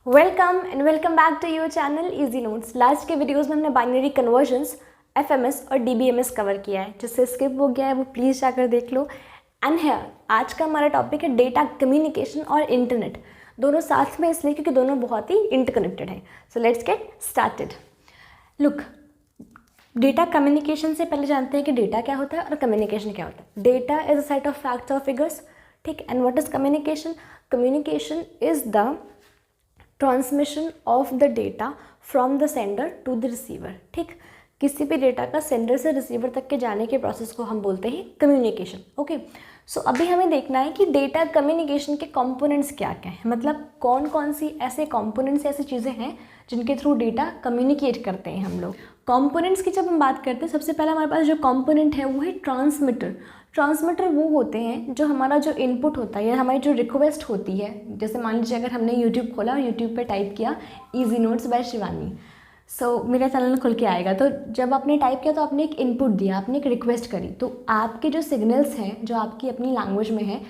Welcome and welcome back to your channel easy notes. Last के videos में हमने binary conversions, FMS और DBMS cover किया है। जिससे स्किप हो गया है वो प्लीज़ जाकर देख लो। एंड है आज का हमारा टॉपिक है डेटा कम्युनिकेशन और इंटरनेट, दोनों साथ में इसलिए क्योंकि दोनों बहुत ही इंटरकनेक्टेड हैं। So let's get started. Look, data communication से पहले जानते हैं कि डेटा क्या होता है और कम्युनिकेशन क्या होता है। Data is a set of facts और फिगर्स, ठीक। And what is communication? Communication is the transmission of the data from the sender to the receiver, ठीक। किसी भी डेटा का सेंडर से रिसीवर तक के जाने के प्रोसेस को हम बोलते हैं कम्युनिकेशन। ओके, सो अभी हमें देखना है कि डेटा कम्युनिकेशन के कंपोनेंट्स क्या क्या हैं, मतलब कौन कौन सी ऐसे कंपोनेंट्स, ऐसी चीज़ें हैं जिनके थ्रू डेटा कम्युनिकेट करते हैं हम लोग। कंपोनेंट्स की जब हम बात करते हैं, सबसे पहले हमारे पास जो कंपोनेंट है वो है ट्रांसमीटर। ट्रांसमीटर वो होते हैं जो हमारा जो इनपुट होता है या हमारी जो रिक्वेस्ट होती है, जैसे मान लीजिए अगर हमने यूट्यूब खोला और यूट्यूब पे टाइप किया इजी नोट्स बाय शिवानी, सो मेरा चैनल खुल के आएगा। तो जब आपने टाइप किया तो आपने एक इनपुट दिया, आपने एक रिक्वेस्ट करी, तो आपके जो सिग्नल्स हैं जो आपकी अपनी लैंग्वेज में है,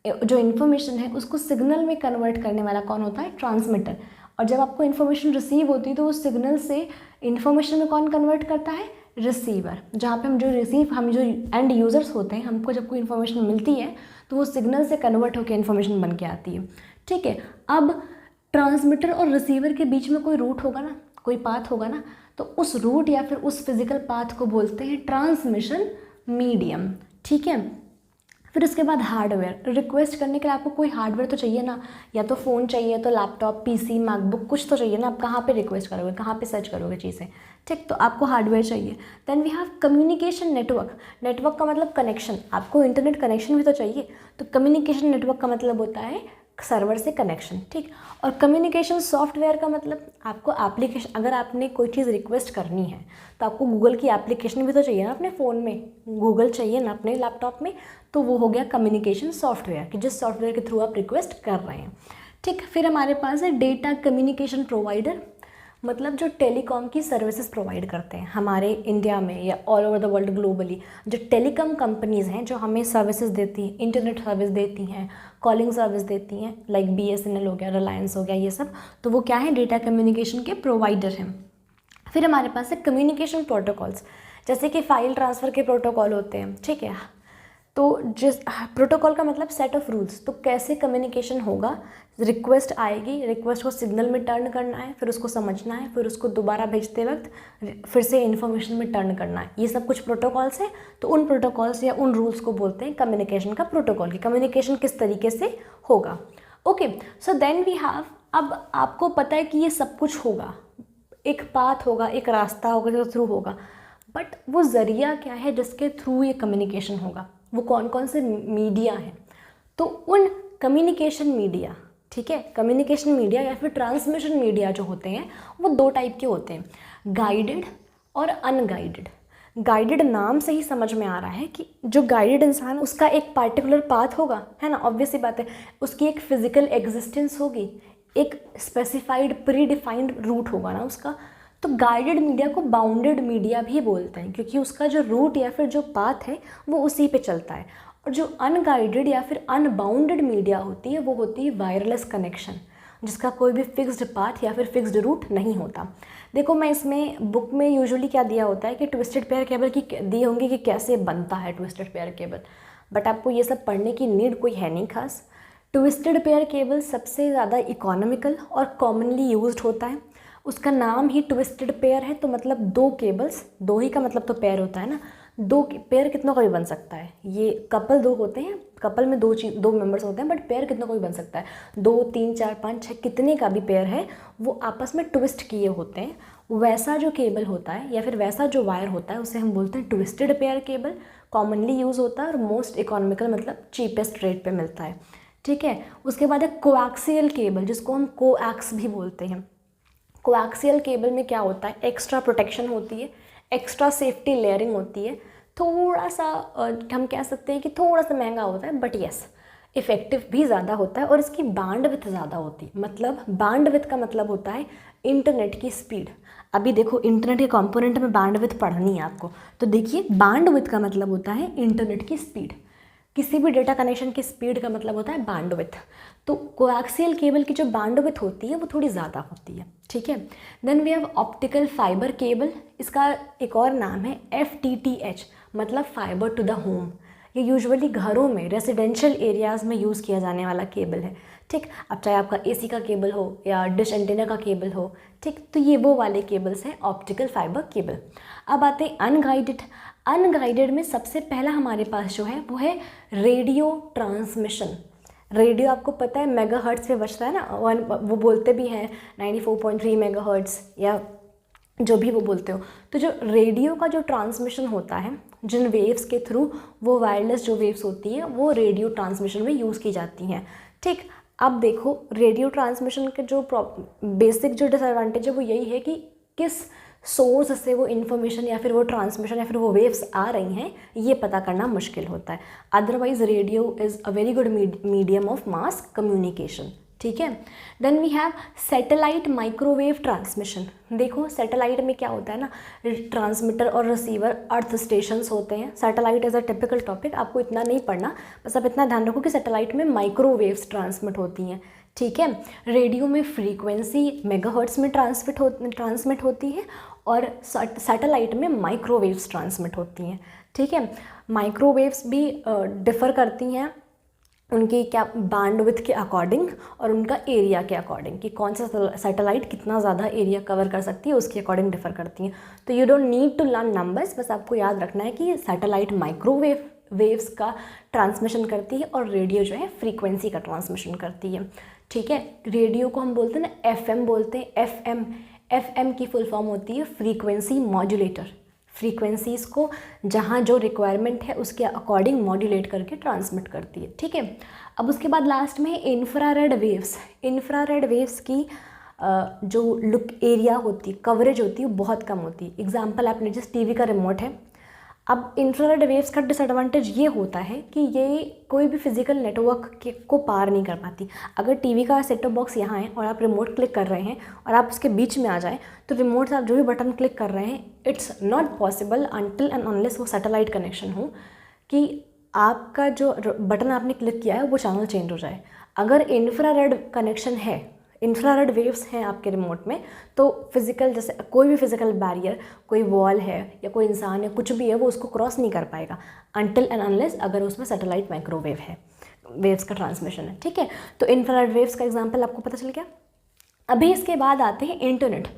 जो इन्फॉर्मेशन है उसको सिग्नल में कन्वर्ट करने वाला कौन होता है? ट्रांसमीटर। और जब आपको इन्फॉर्मेशन रिसीव होती है तो उस सिग्नल से इन्फॉर्मेशन में कौन कन्वर्ट करता है? रिसीवर। जहाँ पे हम जो एंड यूज़र्स होते हैं, हमको जब कोई इन्फॉर्मेशन मिलती है तो वो सिग्नल से कन्वर्ट होकर इन्फॉर्मेशन बन के आती है, ठीक है। अब ट्रांसमीटर और रिसीवर के बीच में कोई रूट होगा ना, कोई पाथ होगा ना, तो उस रूट या फिर उस फिजिकल पाथ को बोलते हैं ट्रांसमिशन मीडियम, ठीक है। फिर उसके बाद हार्डवेयर। रिक्वेस्ट करने के लिए आपको कोई हार्डवेयर तो चाहिए ना, या तो फ़ोन चाहिए, तो लैपटॉप, पीसी, मैकबुक, कुछ तो चाहिए ना। आप कहाँ पे रिक्वेस्ट करोगे, कहाँ पे सर्च करोगे चीज़ें, ठीक। तो आपको हार्डवेयर चाहिए। Then we have communication network. Network का मतलब कनेक्शन, आपको इंटरनेट कनेक्शन भी तो चाहिए। तो कम्युनिकेशन नेटवर्क का मतलब होता है सर्वर से कनेक्शन, ठीक। और कम्युनिकेशन सॉफ्टवेयर का मतलब आपको एप्लीकेशन, अगर आपने कोई चीज़ रिक्वेस्ट करनी है तो आपको गूगल की एप्लीकेशन भी तो चाहिए ना अपने फ़ोन में, गूगल चाहिए ना अपने लैपटॉप में, तो वो हो गया कम्युनिकेशन सॉफ्टवेयर, कि जिस सॉफ्टवेयर के थ्रू आप रिक्वेस्ट कर रहे हैं, ठीक। फिर हमारे पास है डेटा कम्युनिकेशन प्रोवाइडर, मतलब जो टेलीकॉम की सर्विसेज प्रोवाइड करते हैं हमारे इंडिया में या all over the world globally. जो टेलीकॉम कंपनीज़ हैं जो हमें सर्विसेज देती हैं, इंटरनेट सर्विस देती हैं, कॉलिंग सर्विस देती हैं, लाइक बीएसएनएल हो गया, रिलायंस हो गया, ये सब, तो वो क्या है? डेटा कम्युनिकेशन के प्रोवाइडर हैं। फिर हमारे पास है कम्युनिकेशन प्रोटोकॉल्स, जैसे कि फाइल ट्रांसफ़र के प्रोटोकॉल होते हैं, ठीक है। तो जिस प्रोटोकॉल का मतलब सेट ऑफ रूल्स, तो कैसे कम्युनिकेशन होगा, रिक्वेस्ट आएगी, रिक्वेस्ट को सिग्नल में टर्न करना है, फिर उसको समझना है, फिर उसको दोबारा भेजते वक्त फिर से इन्फॉर्मेशन में टर्न करना है, ये सब कुछ प्रोटोकॉल्स हैं। तो उन प्रोटोकॉल्स या उन रूल्स को बोलते हैं कम्युनिकेशन का प्रोटोकॉल, की कम्युनिकेशन किस तरीके से होगा। Okay, so then we have, अब आपको पता है कि ये सब कुछ होगा, एक पाथ होगा, एक रास्ता होगा जो थ्रू होगा, बट वो ज़रिया क्या है जिसके थ्रू ये कम्युनिकेशन होगा, वो कौन कौन से मीडिया हैं। तो उन कम्युनिकेशन मीडिया, ठीक है, कम्युनिकेशन मीडिया या फिर ट्रांसमिशन मीडिया जो होते हैं वो दो टाइप के होते हैं, गाइडेड और अनगाइडेड। गाइडेड नाम से ही समझ में आ रहा है कि जो गाइडेड इंसान, उसका एक पार्टिकुलर पाथ होगा, है ना, ऑब्वियस सी बात है, उसकी एक फिजिकल एग्जिस्टेंस होगी, एक स्पेसिफाइड प्री डिफाइंड रूट होगा ना उसका। तो गाइडेड मीडिया को बाउंडेड मीडिया भी बोलते हैं, क्योंकि उसका जो रूट या फिर जो पाथ है वो उसी पे चलता है। और जो अनगाइडेड या फिर अनबाउंडेड मीडिया होती है वो होती है वायरलेस कनेक्शन, जिसका कोई भी फिक्स्ड पाथ या फिर फिक्स्ड रूट नहीं होता। देखो, मैं इसमें बुक में यूजुअली क्या दिया होता है कि ट्विस्टेड पेयर केबल की दी होंगी कि कैसे बनता है ट्विस्टेड पेयर केबल, बट आपको ये सब पढ़ने की नीड कोई है नहीं खास। ट्विस्टेड पेयर केबल सबसे ज़्यादा इकोनॉमिकल और कॉमनली यूज्ड होता है। उसका नाम ही ट्विस्टेड पेयर है, तो मतलब दो केबल्स, दो ही का मतलब तो पेयर होता है ना, दो पेयर कितनों का भी बन सकता है। ये कपल दो होते हैं, कपल में दो मेंबर्स होते हैं, बट पेयर कितनों का भी बन सकता है, 2 3 4 5 6 कितने का भी पेयर है, वो आपस में ट्विस्ट किए होते हैं। वैसा जो केबल होता है या फिर वैसा जो वायर होता है उसे हम बोलते हैं twisted pair cable. Commonly use होता है और मोस्ट इकोनॉमिकल, मतलब चीपेस्ट रेट पे मिलता है, ठीक है। उसके बाद है कोएक्सियल केबल, जिसको हम कोएक्स भी बोलते हैं। कोएक्सियल केबल में क्या होता है? एक्स्ट्रा प्रोटेक्शन होती है, एक्स्ट्रा सेफ्टी लेयरिंग होती है, थोड़ा सा हम कह सकते हैं कि थोड़ा सा महंगा होता है, बट यस इफ़ेक्टिव भी ज़्यादा होता है, और इसकी बैंडविड्थ ज़्यादा होती है। मतलब बैंडविड्थ का मतलब होता है इंटरनेट की स्पीड। अभी देखो, इंटरनेट के कंपोनेंट में बैंडविड्थ पढ़नी है आपको, तो देखिए बैंडविड्थ का मतलब होता है इंटरनेट की स्पीड। किसी भी डेटा कनेक्शन की स्पीड का मतलब होता है बैंडविड्थ। तो कोएक्सियल केबल की जो बैंडविड्थ होती है वो थोड़ी ज़्यादा होती है, ठीक है। Then we have optical fibre cable, इसका एक और नाम है FTTH, मतलब फाइबर टू द होम। ये यूजुअली घरों में, रेजिडेंशियल एरियाज़ में यूज़ किया जाने वाला केबल है, ठीक। अब चाहे आपका AC का केबल हो या डिश एंटीना का केबल हो, ठीक, तो ये वो वाले केबल्स हैं ऑप्टिकल फाइबर केबल। अब आते हैं अनगाइडेड। अनगाइडेड में सबसे पहला हमारे पास जो है वो है रेडियो ट्रांसमिशन। रेडियो आपको पता है मेगाहर्ट्ज़ पे बजता है ना, वो बोलते भी हैं 94.3 मेगाहर्ट्ज़ या जो भी वो बोलते हो। तो जो रेडियो का जो ट्रांसमिशन होता है जिन वेव्स के थ्रू, वो वायरलेस जो वेव्स होती हैं वो रेडियो ट्रांसमिशन में यूज़ की जाती हैं, ठीक। अब देखो रेडियो ट्रांसमिशन के जो बेसिक जो डिसएडवांटेज है वो यही है कि किस सोर्स से वो इन्फॉर्मेशन या फिर वो ट्रांसमिशन या फिर वो वेव्स आ रही हैं ये पता करना मुश्किल होता है। Otherwise radio is a very good medium of mass communication, ठीक है। Then we have satellite microwave transmission. देखो सैटेलाइट में क्या होता है ना, ट्रांसमीटर और रिसीवर अर्थ स्टेशंस होते हैं। Satellite as a typical topic, आपको इतना नहीं पढ़ना, बस आप इतना ध्यान रखो कि सैटेलाइट में माइक्रोवेव्स ट्रांसमिट होती हैं, ठीक है। रेडियो में फ्रीक्वेंसी मेगाहर्ट्ज़ में ट्रांसमिट होती है और सैटेलाइट में माइक्रोवेव्स ट्रांसमिट होती हैं, ठीक है। माइक्रोवेव्स भी डिफ़र करती हैं उनकी क्या बैंडविड्थ के अकॉर्डिंग और उनका एरिया के अकॉर्डिंग, कि कौन सा सैटेलाइट कितना ज़्यादा एरिया कवर कर सकती है उसके अकॉर्डिंग डिफ़र करती हैं। तो you don't need to learn numbers, बस आपको याद रखना है कि सैटेलाइट माइक्रोवेव वेव्स का ट्रांसमिशन करती है और रेडियो जो है फ्रीक्वेंसी का ट्रांसमिशन करती है, ठीक है। रेडियो को हम बोलते हैं ना FM बोलते हैं, FM की फुल फॉर्म होती है फ्रीक्वेंसी मॉड्यूलेटर। फ्रीक्वेंसीज़ को जहाँ जो रिक्वायरमेंट है उसके अकॉर्डिंग मॉड्यूलेट करके ट्रांसमिट करती है, ठीक है। अब उसके बाद लास्ट में इंफ्रारेड वेव्स। इंफ्रारेड वेव्स की जो लुक एरिया होती, कवरेज होती है वो बहुत कम होती है। एग्जांपल आपने जिस TV का रिमोट है, अब इंफ्रारेड वेव्स का डिसएडवांटेज ये होता है कि ये कोई भी फिजिकल नेटवर्क को पार नहीं कर पाती। अगर TV का सेट टॉप बॉक्स यहाँ है और आप रिमोट क्लिक कर रहे हैं और आप उसके बीच में आ जाएं, तो रिमोट से आप जो भी बटन क्लिक कर रहे हैं it's not possible until and unless वो सैटेलाइट कनेक्शन हो कि आपका जो बटन आपने क्लिक किया है वो चैनल चेंज हो जाए। अगर इंफ्रारेड कनेक्शन है, इंफ्रारेड वेव्स हैं आपके रिमोट में, तो फिज़िकल जैसे कोई भी फिज़िकल बैरियर, कोई वॉल है या कोई इंसान या कुछ भी है, वो उसको क्रॉस नहीं कर पाएगा अनटिल एंड अनलेस अगर उसमें सैटेलाइट माइक्रोवेव है, वेव्स का ट्रांसमिशन है, ठीक है। तो इंफ्रारेड वेव्स का एग्जांपल आपको पता चल गया। अभी इसके बाद आते हैं इंटरनेट।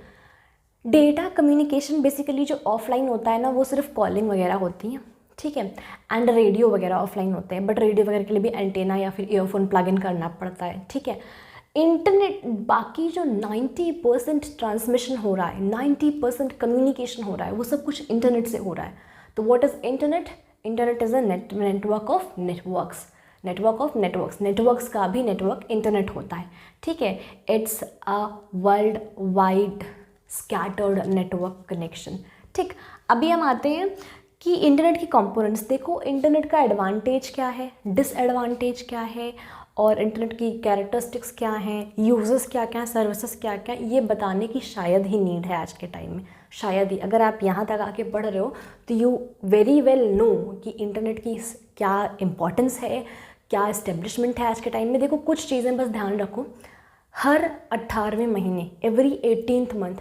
डेटा कम्युनिकेशन बेसिकली जो ऑफलाइन होता है ना, वो सिर्फ कॉलिंग वगैरह होती हैं, ठीक है। एंड रेडियो वगैरह ऑफलाइन होते हैं, बट रेडियो वगैरह के लिए भी एंटेना या फिर ईयरफोन प्लग इन करना पड़ता है, ठीक है। इंटरनेट बाकी जो 90% ट्रांसमिशन हो रहा है, 90% कम्युनिकेशन हो रहा है, वो सब कुछ इंटरनेट से हो रहा है। तो what is internet? Internet is a network of networks. Networks का भी नेटवर्क इंटरनेट होता है, ठीक है। It's a world wide scattered network connection, ठीक। अभी हम आते हैं कि इंटरनेट की कंपोनेंट्स। देखो इंटरनेट का एडवांटेज क्या है, डिसएडवांटेज क्या है, और इंटरनेट की कैरेक्टरिस्टिक्स क्या हैं, यूजर्स क्या क्या हैं, सर्विसेज क्या क्या, ये बताने की शायद ही नीड है आज के टाइम में। शायद ही, अगर आप यहाँ तक आके पढ़ रहे हो तो यू वेरी वेल नो कि इंटरनेट की क्या इम्पोर्टेंस है, क्या इस्टेब्लिशमेंट है आज के टाइम में। देखो कुछ चीज़ें बस ध्यान रखो, हर 18वें महीने, एवरी 18th मंथ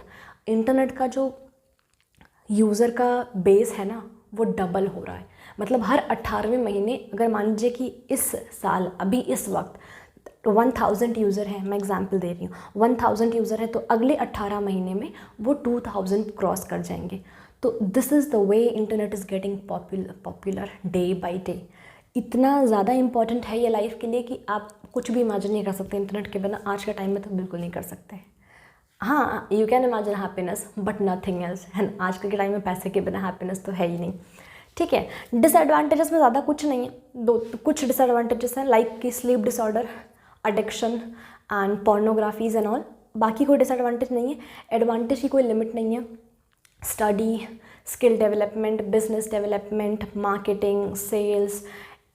इंटरनेट का जो यूज़र का बेस है ना वो डबल हो रहा है। मतलब हर 18वें महीने, अगर मान लीजिए कि इस साल अभी इस वक्त 1000 यूज़र हैं, मैं एग्जांपल दे रही हूँ, 1000 यूज़र हैं, तो अगले 18 महीने में वो 2000 क्रॉस कर जाएंगे। तो this is the way internet is getting popular day by day. इतना ज़्यादा इम्पॉर्टेंट है ये लाइफ के लिए कि आप कुछ भी इमेजिन नहीं कर सकते इंटरनेट के बिना। आज के टाइम में तो बिल्कुल नहीं कर सकते। हाँ, you can imagine happiness but nothing else, है ना। आजकल के टाइम में पैसे के बिना हैप्पीनेस तो है ही नहीं, ठीक है। डिसएडवांटेजेस में ज़्यादा कुछ नहीं है, कुछ डिसएडवांटेजेस हैं लाइक कि sleep disorder, addiction and pornographies and all. बाकी कोई डिसएडवांटेज नहीं है। एडवांटेज की कोई लिमिट नहीं है। Study, skill development, business development, marketing, sales,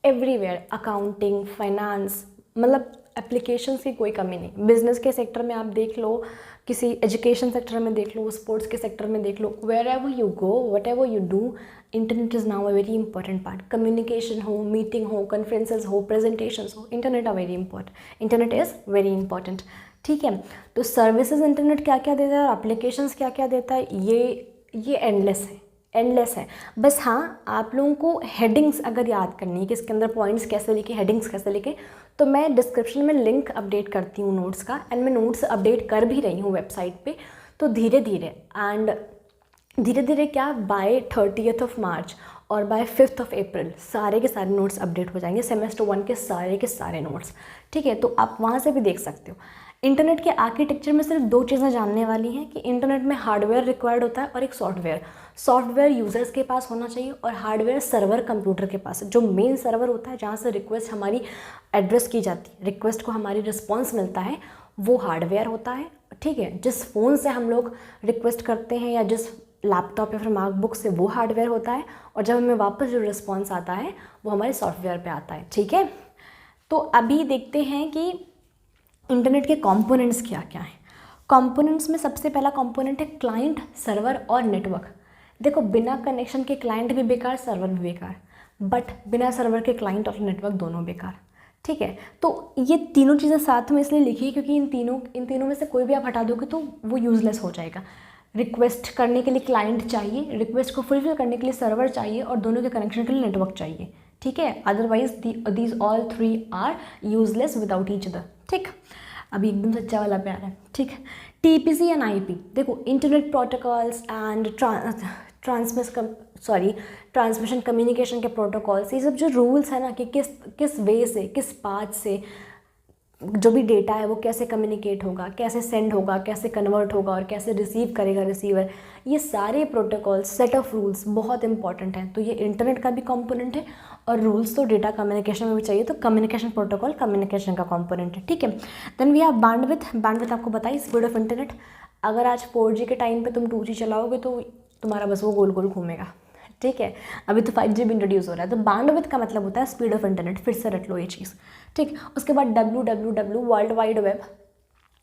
everywhere, accounting, finance, मतलब एप्लीकेशंस की कोई कमी नहीं। बिजनेस के सेक्टर में आप देख लो, किसी एजुकेशन सेक्टर में देख लो, स्पोर्ट्स के सेक्टर में देख लो, wherever you go, whatever you do, internet is now a very important part. Communication हो, मीटिंग हो, कॉन्फ्रेंसेज हो, प्रेजेंटेशंस हो, internet are very important, internet is very important. ठीक है, तो सर्विसेज इंटरनेट क्या क्या देता है और एप्लीकेशंस क्या क्या देता है, ये एंडलेस है। बस हाँ, आप लोगों को हेडिंग्स अगर याद करनी है कि इसके अंदर पॉइंट्स कैसे लिखे, हेडिंग्स कैसे लिखे, तो मैं डिस्क्रिप्शन में लिंक अपडेट करती हूँ नोट्स का, एंड मैं नोट्स अपडेट कर भी रही हूँ वेबसाइट पे। तो धीरे धीरे क्या, बाय 30 मार्च और बाय 5 अप्रैल सारे के सारे नोट्स अपडेट हो जाएंगे, सेमेस्टर 1 के सारे नोट्स। ठीक है, तो आप वहाँ से भी देख सकते हो। इंटरनेट के आर्किटेक्चर में सिर्फ 2 चीज़ें जानने वाली हैं कि इंटरनेट में हार्डवेयर रिक्वायर्ड होता है और एक सॉफ्टवेयर यूज़र्स के पास होना चाहिए और हार्डवेयर सर्वर कंप्यूटर के पास। जो मेन सर्वर होता है जहाँ से रिक्वेस्ट हमारी एड्रेस की जाती है, रिक्वेस्ट को हमारी रिस्पॉन्स मिलता है, वो हार्डवेयर होता है। ठीक है, जिस फ़ोन से हम लोग रिक्वेस्ट करते हैं या जिस लैपटॉप या फिर मैकबुक से, वो हार्डवेयर होता है, और जब हमें वापस जो रिस्पॉन्स आता है वो हमारे सॉफ्टवेयर पे आता है। ठीक है, तो अभी देखते हैं कि इंटरनेट के कंपोनेंट्स क्या क्या हैं। कंपोनेंट्स में सबसे पहला कंपोनेंट है क्लाइंट, सर्वर और नेटवर्क। देखो, बिना कनेक्शन के क्लाइंट भी बेकार, सर्वर भी बेकार, बट बिना सर्वर के क्लाइंट और नेटवर्क दोनों बेकार। ठीक है, तो ये तीनों चीज़ें साथ में इसलिए लिखी है क्योंकि इन तीनों में से कोई भी आप हटा दोगे तो वो यूज़लेस हो जाएगा। रिक्वेस्ट करने के लिए क्लाइंट चाहिए, रिक्वेस्ट को फुलफिल करने के लिए सर्वर चाहिए, और दोनों के कनेक्शन के लिए नेटवर्क चाहिए। ठीक है, otherwise these all 3 are useless without each other. ठीक, अभी एकदम सच्चा वाला प्यार है। ठीक, TPC एंड IP, देखो internet protocols and transmission communication के प्रोटोकॉल्स, ये सब जो रूल्स है ना कि किस वे से, किस पाथ से जो भी डेटा है वो कैसे कम्युनिकेट होगा, कैसे सेंड होगा, कैसे कन्वर्ट होगा और कैसे रिसीव करेगा रिसीवर, ये सारे प्रोटोकॉल्स, सेट ऑफ रूल्स बहुत इंपॉर्टेंट हैं। तो ये इंटरनेट का भी कंपोनेंट है, और रूल्स तो डेटा कम्युनिकेशन में भी चाहिए, तो कम्युनिकेशन प्रोटोकॉल कम्युनिकेशन का कंपोनेंट है। ठीक है, देन वी हैव बैंडविड्थ आपको बताइए, स्पीड ऑफ इंटरनेट। अगर आज 4G के टाइम पे तुम 2G चलाओगे तो तुम्हारा बस वो गोल गोल घूमेगा। ठीक है, अभी तो 5G भी इंट्रोड्यूस हो रहा है। तो बैंडविड्थ का मतलब होता है स्पीड ऑफ इंटरनेट, फिर से रट लो ये चीज़। ठीक, उसके बाद www वर्ल्ड वाइड वेब,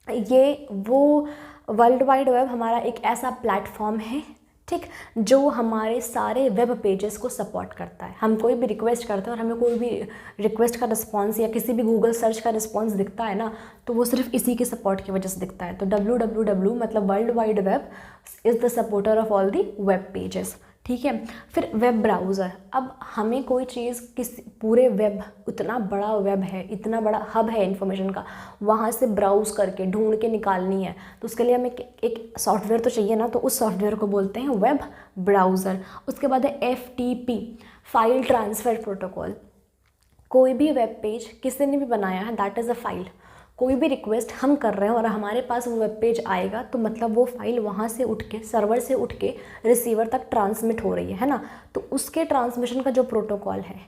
ये वो वर्ल्ड वाइड वेब हमारा एक ऐसा प्लेटफॉर्म है, ठीक, जो हमारे सारे वेब पेजेस को सपोर्ट करता है। हम कोई भी रिक्वेस्ट करते हैं और हमें कोई भी रिक्वेस्ट का रिस्पॉन्स या किसी भी गूगल सर्च का रिस्पॉन्स दिखता है ना, तो वो सिर्फ इसी के सपोर्ट की वजह से दिखता है। तो www मतलब world wide web is the supporter of all the web pages. ठीक है, फिर वेब ब्राउज़र। अब हमें कोई चीज़ पूरे वेब, इतना बड़ा वेब है, इतना बड़ा हब है इन्फॉर्मेशन का, वहाँ से ब्राउज़ करके ढूंढ के निकालनी है, तो उसके लिए हमें एक सॉफ्टवेयर तो चाहिए ना, तो उस सॉफ्टवेयर को बोलते हैं वेब ब्राउज़र। उसके बाद है FTP, फाइल ट्रांसफ़र प्रोटोकॉल। कोई भी वेब पेज किसी ने भी बनाया है, दैट इज़ अ फाइल। कोई भी रिक्वेस्ट हम कर रहे हैं और हमारे पास वो वेब पेज आएगा, तो मतलब वो फाइल वहाँ से उठ के, सर्वर से उठ के रिसीवर तक ट्रांसमिट हो रही है ना, तो उसके ट्रांसमिशन का जो प्रोटोकॉल है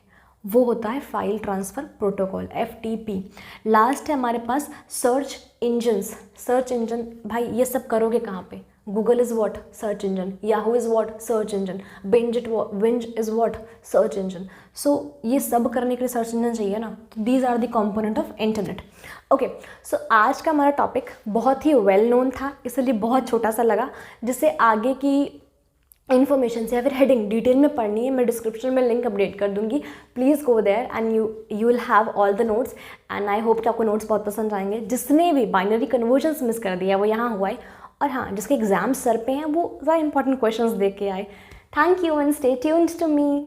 वो होता है file transfer protocol, FTP। Last है हमारे पास सर्च इंजन। भाई ये सब करोगे कहाँ पे? Google is what? Search engine. Yahoo is what? Search engine. Bing is what? Search engine. So ये सब करने के लिए सर्च इंजन चाहिए ना, तो these are the component of internet. Okay, so आज का हमारा टॉपिक बहुत ही वेल नोन था, इसलिए बहुत छोटा सा लगा। जिससे आगे की इन्फॉर्मेशन से या फिर हेडिंग डिटेल में पढ़नी है, मैं डिस्क्रिप्शन में लिंक अपडेट कर दूंगी, please go there and you will have all the notes. And I hope कि आपको नोट्स बहुत पसंद आएंगे। जिसने भी बाइनरी कन्वर्जन्स मिस कर दिया वो यहाँ हुआ है, और हाँ, जिसके एग्जाम्स सर पे हैं वो ज़्यादा इंपॉर्टेंट क्वेश्चंस देख के आए। Thank you and stay tuned to me.